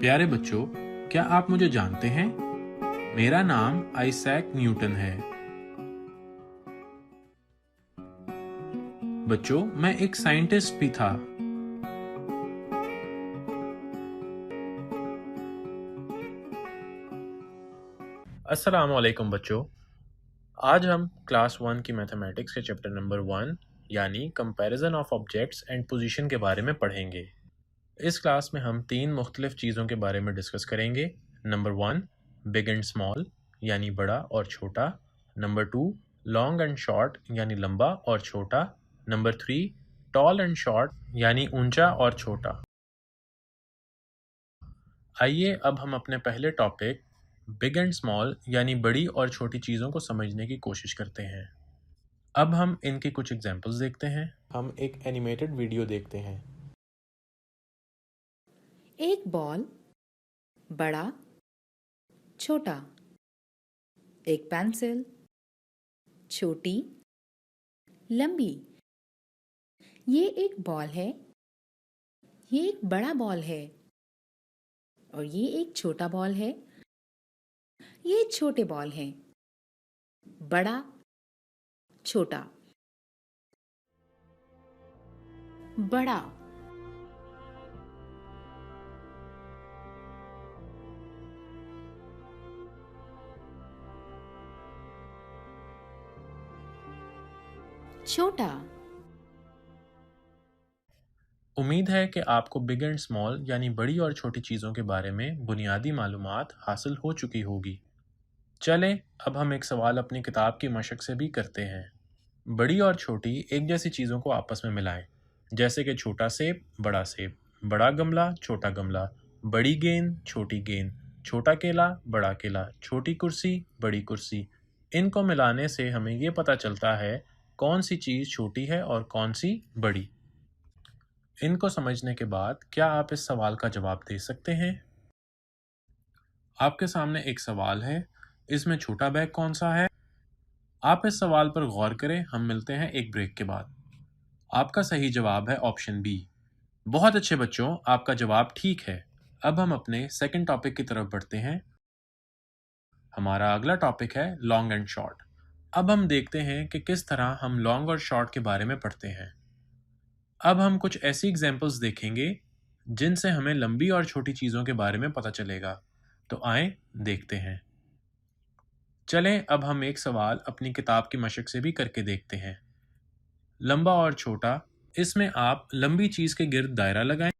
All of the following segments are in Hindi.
प्यारे बच्चों, क्या आप मुझे जानते हैं? मेरा नाम आइजैक न्यूटन है। बच्चों, मैं एक साइंटिस्ट भी था। अस्सलाम वालेकुम बच्चों। आज हम क्लास 1 की मैथमेटिक्स के चैप्टर नंबर 1 यानी comparison of objects and position के बारे में पढ़ेंगे। इस क्लास में हम 3 मुख्तलिफ चीज़ों के बारे में डिस्कस करेंगे। नंबर 1 बिग एंड स्मॉल यानी बड़ा और छोटा। नंबर 2 लॉन्ग एंड शॉर्ट यानी लंबा और छोटा। नंबर 3 टॉल एंड शॉर्ट यानी ऊंचा और छोटा। आइए अब हम अपने पहले टॉपिक बिग एंड स्मॉल यानी बड़ी और छोटी चीज़ों को समझने की कोशिश करते हैं। अब हम इनके कुछ एग्जाम्पल्स देखते हैं। हम एक एनिमेटेड वीडियो देखते हैं। एक बॉल, बड़ा, छोटा। एक पेंसिल, छोटी, लंबी। ये एक बॉल है, ये एक बड़ा बॉल है और ये एक छोटा बॉल है। ये छोटे बॉल हैं। बड़ा, छोटा। बड़ा, छोटा। उम्मीद है कि आपको बिग एंड स्मॉल यानी बड़ी और छोटी चीज़ों के बारे में बुनियादी मालूमात हासिल हो चुकी होगी। चलें, अब हम एक सवाल अपनी किताब की मशक से भी करते हैं। बड़ी और छोटी एक जैसी चीज़ों को आपस में मिलाएं, जैसे कि छोटा सेब, बड़ा गमला, छोटा गमला, बड़ी गेंद, छोटी गेंद, छोटा केला, बड़ा केला, छोटी कुर्सी, बड़ी कुर्सी। इनको मिलाने से हमें ये पता चलता है कौन सी चीज़ छोटी है और कौन सी बड़ी। इनको समझने के बाद क्या आप इस सवाल का जवाब दे सकते हैं? आपके सामने एक सवाल है, इसमें छोटा बैग कौन सा है? आप इस सवाल पर गौर करें, हम मिलते हैं एक ब्रेक के बाद। आपका सही जवाब है ऑप्शन बी। बहुत अच्छे बच्चों, आपका जवाब ठीक है। अब हम अपने सेकंड टॉपिक की तरफ बढ़ते हैं। हमारा अगला टॉपिक है लॉन्ग एंड शॉर्ट। अब हम देखते हैं कि किस तरह हम लॉन्ग और शॉर्ट के बारे में पढ़ते हैं। अब हम कुछ ऐसी एग्जाम्पल्स देखेंगे जिनसे हमें लंबी और छोटी चीज़ों के बारे में पता चलेगा। तो आए देखते हैं। चलें, अब हम एक सवाल अपनी किताब की मशक से भी करके देखते हैं। लंबा और छोटा, इसमें आप लंबी चीज़ के गिर्द दायरा लगाएं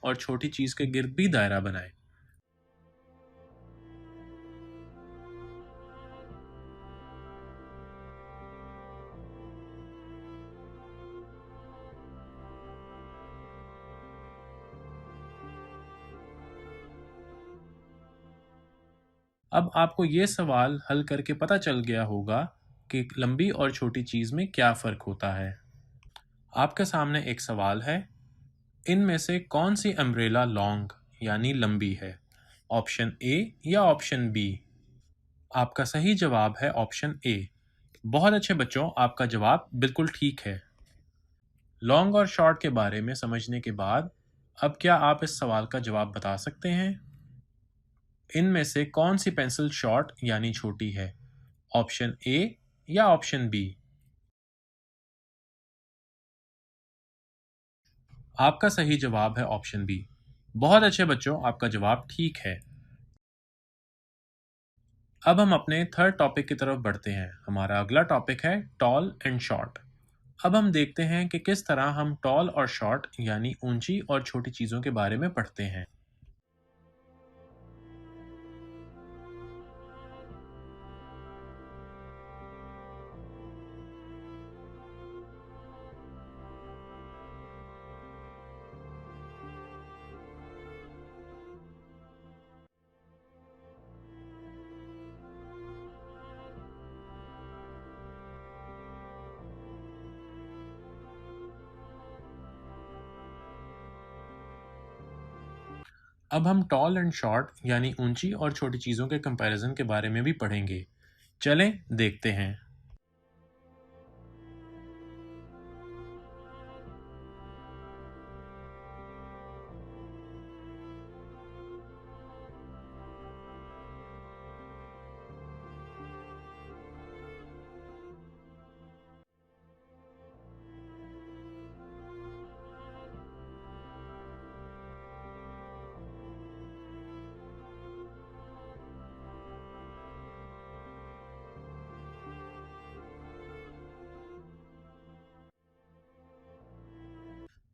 और छोटी चीज़ के गिर्द भी दायरा बनाएं। अब आपको ये सवाल हल करके पता चल गया होगा कि लंबी और छोटी चीज़ में क्या फ़र्क होता है। आपके सामने एक सवाल है, इनमें से कौन सी अम्ब्रेला लॉन्ग यानी लंबी है? ऑप्शन ए या ऑप्शन बी? आपका सही जवाब है ऑप्शन ए। बहुत अच्छे बच्चों, आपका जवाब बिल्कुल ठीक है। लॉन्ग और शॉर्ट के बारे में समझने के बाद अब क्या आप इस सवाल का जवाब बता सकते हैं? इनमें से कौन सी पेंसिल शॉर्ट यानी छोटी है? ऑप्शन ए या ऑप्शन बी? आपका सही जवाब है ऑप्शन बी। बहुत अच्छे बच्चों, आपका जवाब ठीक है। अब हम अपने थर्ड टॉपिक की तरफ बढ़ते हैं। हमारा अगला टॉपिक है टॉल एंड शॉर्ट। अब हम देखते हैं कि किस तरह हम टॉल और शॉर्ट यानी ऊंची और छोटी चीज़ों के बारे में पढ़ते हैं। अब हम टॉल एंड शॉर्ट यानी ऊंची और छोटी चीज़ों के कंपैरिजन के बारे में भी पढ़ेंगे। चलें देखते हैं।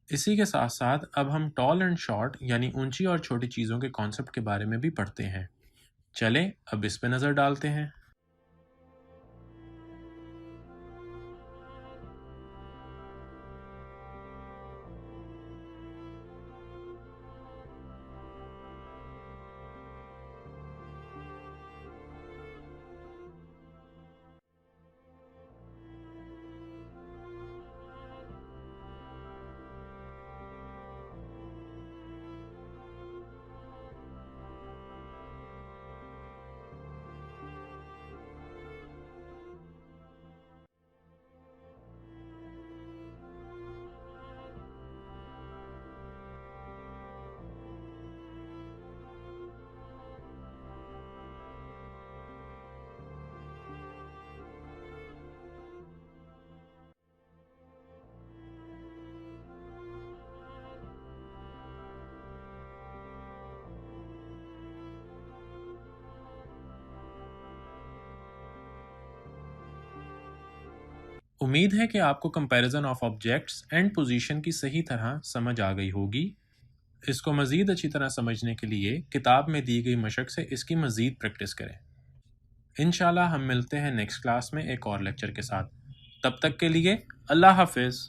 इसी के साथ साथ अब हम टॉल एंड शॉर्ट यानी ऊंची और छोटी चीज़ों के कॉन्सेप्ट के बारे में भी पढ़ते हैं। चलें अब इस पे नज़र डालते हैं। उम्मीद है कि आपको comparison of objects and position की सही तरह समझ आ गई होगी। इसको मज़ीद अच्छी तरह समझने के लिए किताब में दी गई मशक से इसकी मज़ीद प्रैक्टिस करें। इंशाल्लाह हम मिलते हैं नेक्स्ट क्लास में एक और लेक्चर के साथ। तब तक के लिए अल्लाह हाफिज़।